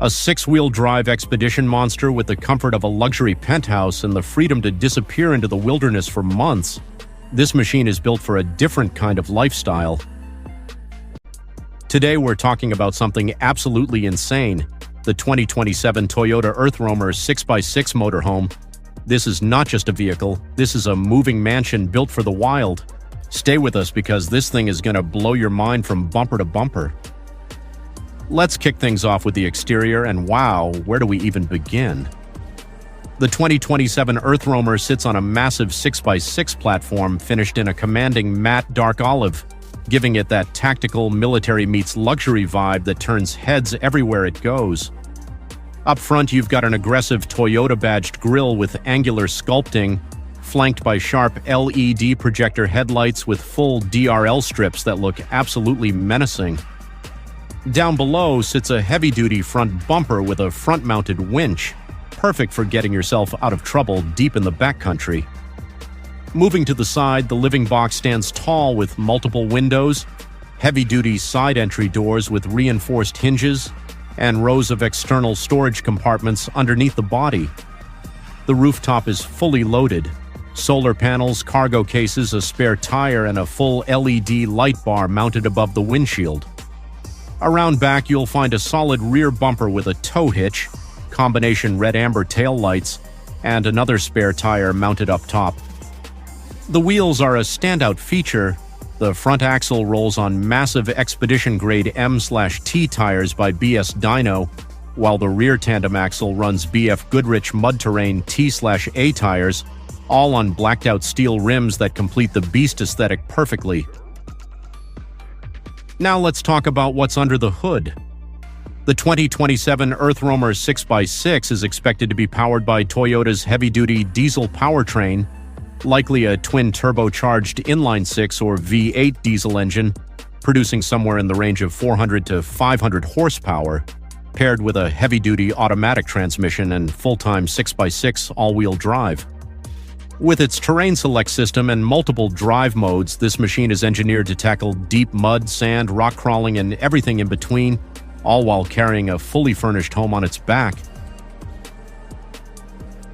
A 6-wheel drive expedition monster with the comfort of a luxury penthouse and the freedom to disappear into the wilderness for months, this machine is built for a different kind of lifestyle. Today we're talking about something absolutely insane, the 2027 Toyota EarthRoamer 6x6 motorhome. This is not just a vehicle, this is a moving mansion built for the wild. Stay with us because this thing is going to blow your mind from bumper to bumper. Let's kick things off with the exterior, and wow, where do we even begin? The 2027 EarthRoamer sits on a massive 6x6 platform finished in a commanding matte dark olive, giving it that tactical military meets luxury vibe that turns heads everywhere it goes. Up front, you've got an aggressive Toyota-badged grille with angular sculpting, flanked by sharp LED projector headlights with full DRL strips that look absolutely menacing. Down below sits a heavy-duty front bumper with a front-mounted winch, perfect for getting yourself out of trouble deep in the backcountry. Moving to the side, the living box stands tall with multiple windows, heavy-duty side entry doors with reinforced hinges, and rows of external storage compartments underneath the body. The rooftop is fully loaded. Solar panels, cargo cases, a spare tire, and a full LED light bar mounted above the windshield. Around back, you'll find a solid rear bumper with a tow hitch, combination red-amber taillights, and another spare tire mounted up top. The wheels are a standout feature. The front axle rolls on massive expedition-grade M/T tires by BS Dyno, while the rear tandem axle runs BF Goodrich Mud Terrain T/A tires, all on blacked-out steel rims that complete the beast aesthetic perfectly. Now let's talk about what's under the hood. The 2027 EarthRoamer 6x6 is expected to be powered by Toyota's heavy-duty diesel powertrain, likely a twin-turbocharged inline-6 or V8 diesel engine, producing somewhere in the range of 400 to 500 horsepower, paired with a heavy-duty automatic transmission and full-time 6x6 all-wheel drive. With its terrain select system and multiple drive modes, this machine is engineered to tackle deep mud, sand, rock crawling, and everything in between, all while carrying a fully furnished home on its back.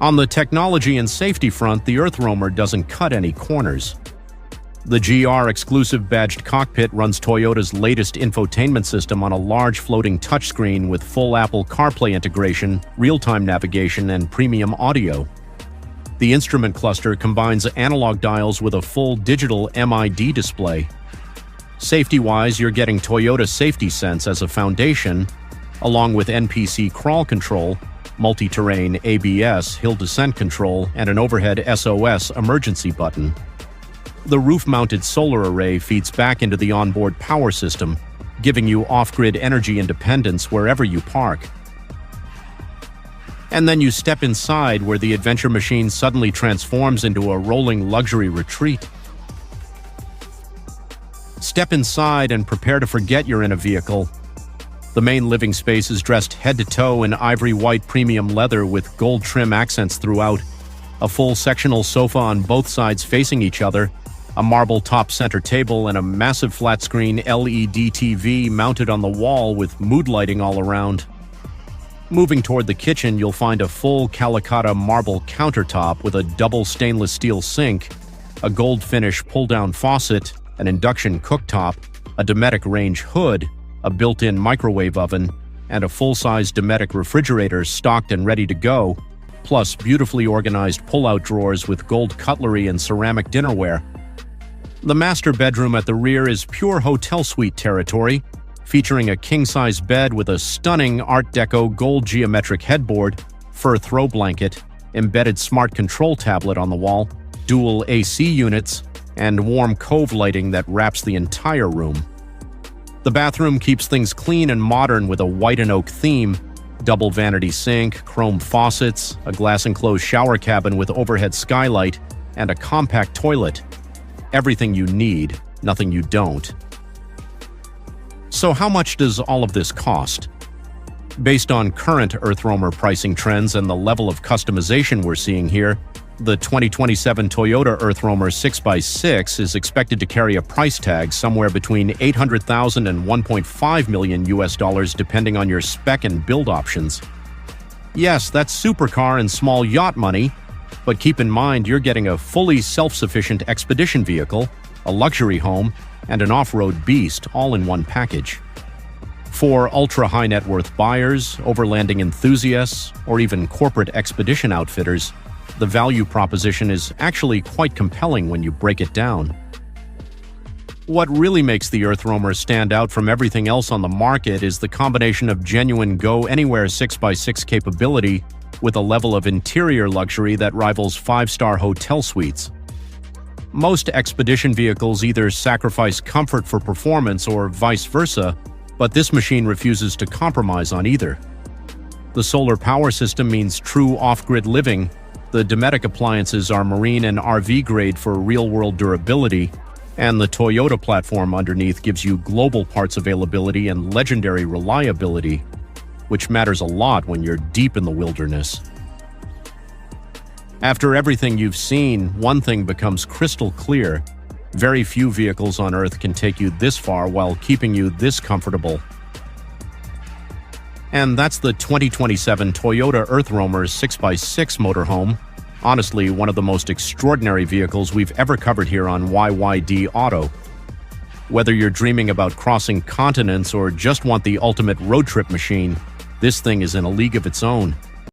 On the technology and safety front, the EarthRoamer doesn't cut any corners. The GR exclusive badged cockpit runs Toyota's latest infotainment system on a large floating touchscreen with full Apple CarPlay integration, real-time navigation, and premium audio. The instrument cluster combines analog dials with a full digital MID display. Safety-wise, you're getting Toyota Safety Sense as a foundation, along with NPC crawl control, multi-terrain ABS, hill descent control, and an overhead SOS emergency button. The roof-mounted solar array feeds back into the onboard power system, giving you off-grid energy independence wherever you park. And then you step inside, where the adventure machine suddenly transforms into a rolling luxury retreat. Step inside and prepare to forget you're in a vehicle. The main living space is dressed head to toe in ivory white premium leather with gold trim accents throughout, a full sectional sofa on both sides facing each other, a marble top center table, and a massive flat-screen LED TV mounted on the wall with mood lighting all around. Moving toward the kitchen, you'll find a full Calicotta marble countertop with a double stainless steel sink, a gold finish pull-down faucet, an induction cooktop, a Dometic range hood, a built-in microwave oven, and a full-size Dometic refrigerator stocked and ready to go, plus beautifully organized pull-out drawers with gold cutlery and ceramic dinnerware. The master bedroom at the rear is pure hotel suite territory, featuring a king-size bed with a stunning Art Deco gold geometric headboard, fur throw blanket, embedded smart control tablet on the wall, dual AC units, and warm cove lighting that wraps the entire room. The bathroom keeps things clean and modern with a white and oak theme, double vanity sink, chrome faucets, a glass-enclosed shower cabin with overhead skylight, and a compact toilet. Everything you need, nothing you don't. So how much does all of this cost? Based on current EarthRoamer pricing trends and the level of customization we're seeing here, The 2027 Toyota EarthRoamer 6x6 is expected to carry a price tag somewhere between $800,000 and $1.5 million US depending on your spec and build options. Yes, that's supercar and small yacht money, but keep in mind you're getting a fully self-sufficient expedition vehicle, a luxury home, and an off-road beast all in one package. For ultra-high net worth buyers, overlanding enthusiasts, or even corporate expedition outfitters, the value proposition is actually quite compelling when you break it down. What really makes the EarthRoamer stand out from everything else on the market is the combination of genuine go-anywhere 6x6 capability with a level of interior luxury that rivals five-star hotel suites. Most expedition vehicles either sacrifice comfort for performance or vice versa, but this machine refuses to compromise on either. The solar power system means true off-grid living. The Dometic appliances are marine and RV grade for real-world durability, and the Toyota platform underneath gives you global parts availability and legendary reliability, which matters a lot when you're deep in the wilderness. After everything you've seen, one thing becomes crystal clear. Very few vehicles on Earth can take you this far while keeping you this comfortable. And that's the 2027 Toyota EarthRoamer 6x6 motorhome. Honestly, one of the most extraordinary vehicles we've ever covered here on YYD Auto. Whether you're dreaming about crossing continents or just want the ultimate road trip machine, this thing is in a league of its own.